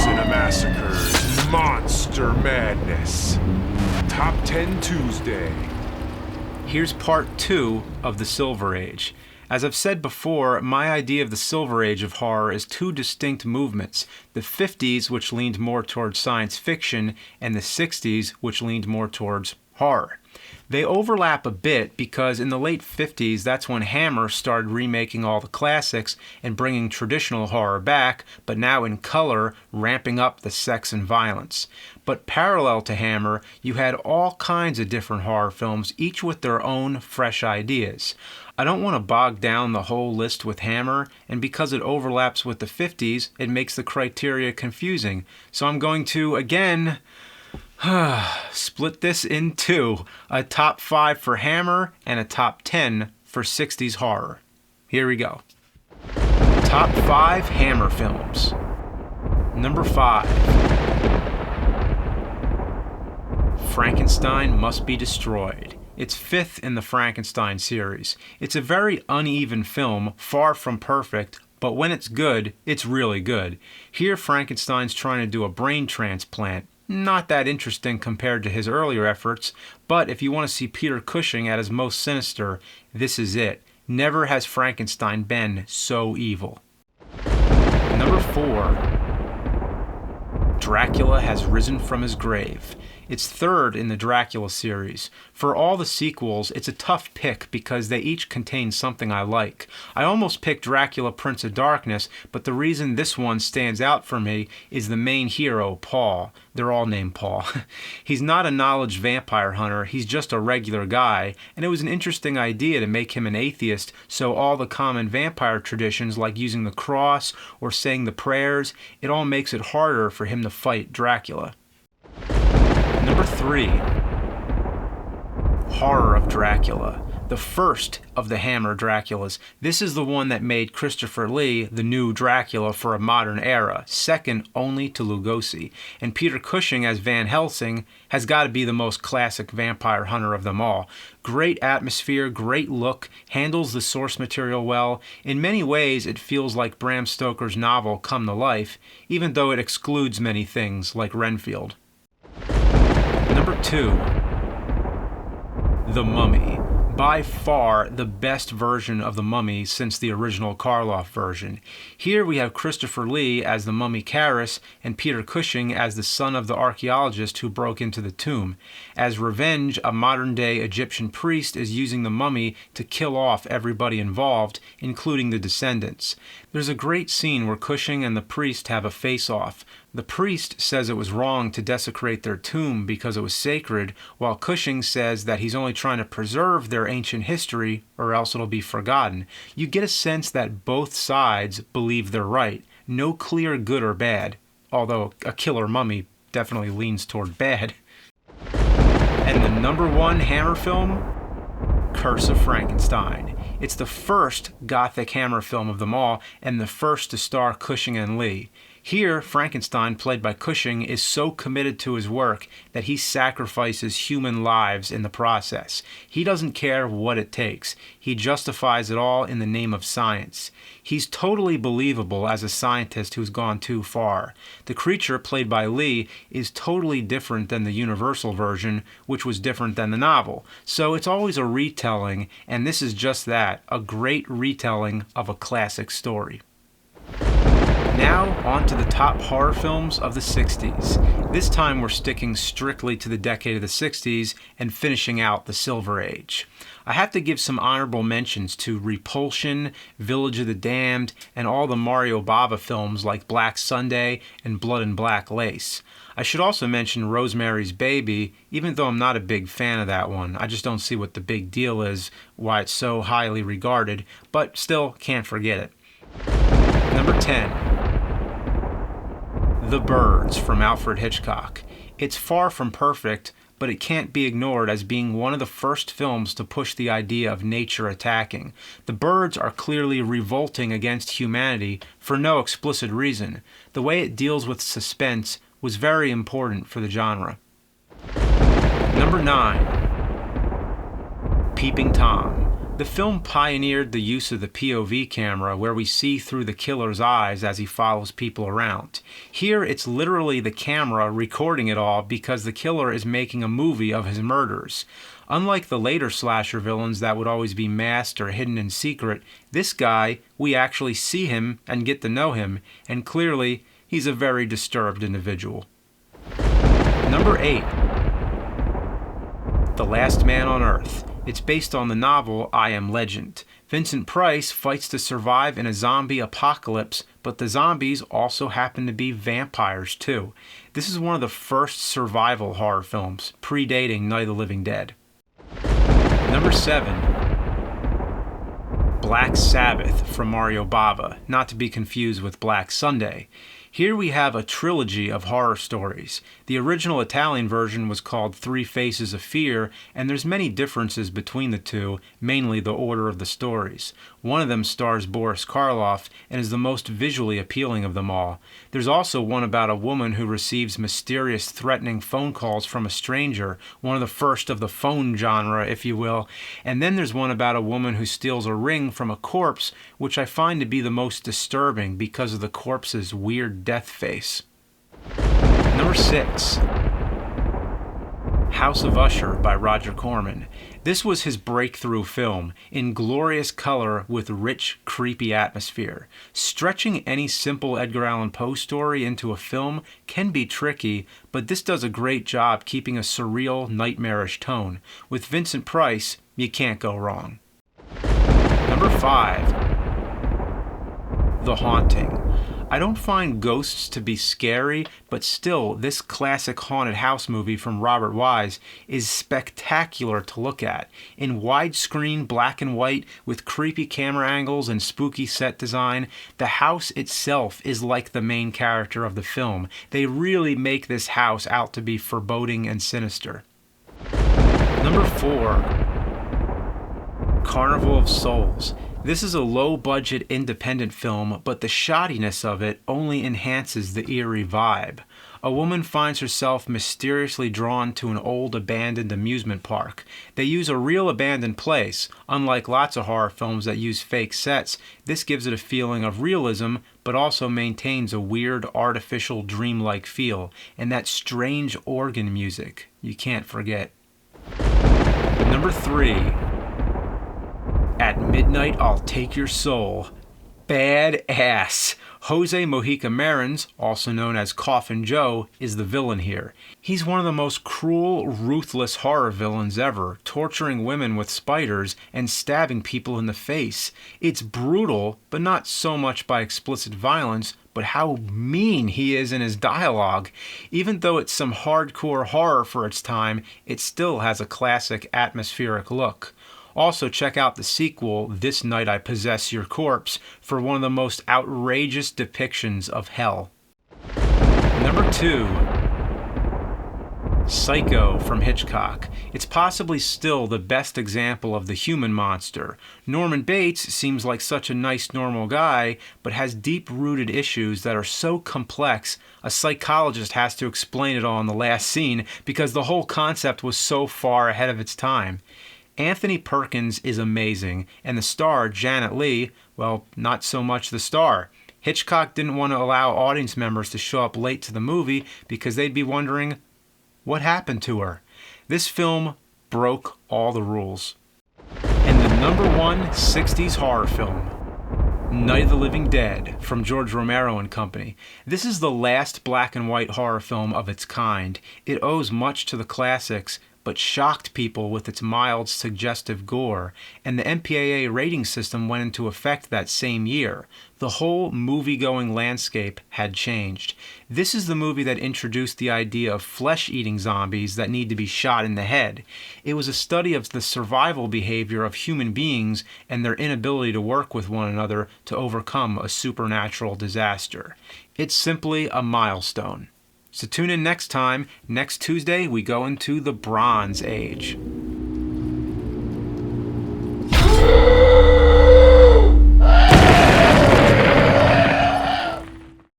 Cinemassacre's Monster Madness. Top 10 Tuesday. Here's part 2 of the Silver Age. As I've said before, my idea of the Silver Age of horror is two distinct movements. The 50s, which leaned more towards science fiction, and the 60s, which leaned more towards horror. They overlap a bit because in the late 50s, that's when Hammer started remaking all the classics and bringing traditional horror back, but now in color, ramping up the sex and violence. But parallel to Hammer, you had all kinds of different horror films, each with their own fresh ideas. I don't want to bog down the whole list with Hammer, and because it overlaps with the 50s, it makes the criteria confusing. So I'm going to, again, split this in two, a top 5 for Hammer and a top 10 for 60s horror. Here we go. Top 5 Hammer films. Number 5. Frankenstein Must Be Destroyed. It's 5th in the Frankenstein series. It's a very uneven film, far from perfect, but when it's good, it's really good. Here Frankenstein's trying to do a brain transplant. Not that interesting compared to his earlier efforts, but if you want to see Peter Cushing at his most sinister, this is it. Never has Frankenstein been so evil. Number 4. Dracula Has Risen from His Grave. It's 3rd in the Dracula series. For all the sequels, it's a tough pick because they each contain something I like. I almost picked Dracula Prince of Darkness, but the reason this one stands out for me is the main hero, Paul. They're all named Paul. He's not a knowledge vampire hunter, he's just a regular guy, and it was an interesting idea to make him an atheist, so all the common vampire traditions like using the cross or saying the prayers, it all makes it harder for him to fight Dracula. Number 3. Horror of Dracula. The first of the Hammer Draculas. This is the one that made Christopher Lee the new Dracula for a modern era, second only to Lugosi. And Peter Cushing as Van Helsing has got to be the most classic vampire hunter of them all. Great atmosphere, great look, handles the source material well. In many ways, it feels like Bram Stoker's novel come to life, even though it excludes many things like Renfield. Number 2. The Mummy. By far the best version of The Mummy since the original Karloff version. Here we have Christopher Lee as the mummy Karras and Peter Cushing as the son of the archaeologist who broke into the tomb. As revenge, a modern-day Egyptian priest is using the mummy to kill off everybody involved, including the descendants. There's a great scene where Cushing and the priest have a face-off. The priest says it was wrong to desecrate their tomb because it was sacred, while Cushing says that he's only trying to preserve their ancient history or else it'll be forgotten. You get a sense that both sides believe they're right. No clear good or bad, although a killer mummy definitely leans toward bad. And the number 1 Hammer film? Curse of Frankenstein. It's the first Gothic Hammer film of them all, and the first to star Cushing and Lee. Here, Frankenstein, played by Cushing, is so committed to his work that he sacrifices human lives in the process. He doesn't care what it takes. He justifies it all in the name of science. He's totally believable as a scientist who's gone too far. The creature, played by Lee, is totally different than the Universal version, which was different than the novel. So it's always a retelling, and this is just that, a great retelling of a classic story. Now, on to the top horror films of the 60s. This time we're sticking strictly to the decade of the 60s and finishing out the Silver Age. I have to give some honorable mentions to Repulsion, Village of the Damned, and all the Mario Bava films like Black Sunday and Blood and Black Lace. I should also mention Rosemary's Baby, even though I'm not a big fan of that one. I just don't see what the big deal is, why it's so highly regarded, but still can't forget it. Number 10. The Birds from Alfred Hitchcock. It's far from perfect, but it can't be ignored as being one of the first films to push the idea of nature attacking. The birds are clearly revolting against humanity for no explicit reason. The way it deals with suspense was very important for the genre. Number 9. Peeping Tom. The film pioneered the use of the POV camera where we see through the killer's eyes as he follows people around. Here it's literally the camera recording it all because the killer is making a movie of his murders. Unlike the later slasher villains that would always be masked or hidden in secret, this guy, we actually see him and get to know him, and clearly he's a very disturbed individual. Number 8. The Last Man on Earth. It's based on the novel I Am Legend. Vincent Price fights to survive in a zombie apocalypse, but the zombies also happen to be vampires too. This is one of the first survival horror films, predating Night of the Living Dead. Number 7. Black Sabbath from Mario Bava, not to be confused with Black Sunday. Here we have a trilogy of horror stories. The original Italian version was called Three Faces of Fear, and there's many differences between the two, mainly the order of the stories. One of them stars Boris Karloff and is the most visually appealing of them all. There's also one about a woman who receives mysterious, threatening phone calls from a stranger, one of the first of the phone genre, if you will. And then there's one about a woman who steals a ring from a corpse, which I find to be the most disturbing because of the corpse's weird death face. Number 6. House of Usher by Roger Corman. This was his breakthrough film, in glorious color with rich, creepy atmosphere. Stretching any simple Edgar Allan Poe story into a film can be tricky, but this does a great job keeping a surreal, nightmarish tone. With Vincent Price, you can't go wrong. Number 5. The Haunting. I don't find ghosts to be scary, but still, this classic haunted house movie from Robert Wise is spectacular to look at. In widescreen black and white with creepy camera angles and spooky set design, the house itself is like the main character of the film. They really make this house out to be foreboding and sinister. Number 4. Carnival of Souls. This is a low-budget independent film, but the shoddiness of it only enhances the eerie vibe. A woman finds herself mysteriously drawn to an old abandoned amusement park. They use a real abandoned place. Unlike lots of horror films that use fake sets, this gives it a feeling of realism, but also maintains a weird, artificial, dreamlike feel. And that strange organ music, you can't forget. Number 3. At Midnight, I'll Take Your Soul. Badass. Jose Mojica Marins, also known as Coffin Joe, is the villain here. He's one of the most cruel, ruthless horror villains ever, torturing women with spiders and stabbing people in the face. It's brutal, but not so much by explicit violence, but how mean he is in his dialogue. Even though it's some hardcore horror for its time, it still has a classic atmospheric look. Also, check out the sequel, This Night I Possess Your Corpse, for one of the most outrageous depictions of hell. Number 2. Psycho from Hitchcock. It's possibly still the best example of the human monster. Norman Bates seems like such a nice normal guy, but has deep-rooted issues that are so complex, a psychologist has to explain it all in the last scene because the whole concept was so far ahead of its time. Anthony Perkins is amazing, and the star, Janet Leigh, well, not so much the star. Hitchcock didn't want to allow audience members to show up late to the movie because they'd be wondering, what happened to her? This film broke all the rules. And the number 1 60s horror film, Night of the Living Dead from George Romero and Company. This is the last black and white horror film of its kind. It owes much to the classics, but shocked people with its mild, suggestive gore, and the MPAA rating system went into effect that same year. The whole movie-going landscape had changed. This is the movie that introduced the idea of flesh-eating zombies that need to be shot in the head. It was a study of the survival behavior of human beings and their inability to work with one another to overcome a supernatural disaster. It's simply a milestone. So tune in next time. Next Tuesday, we go into the Bronze Age.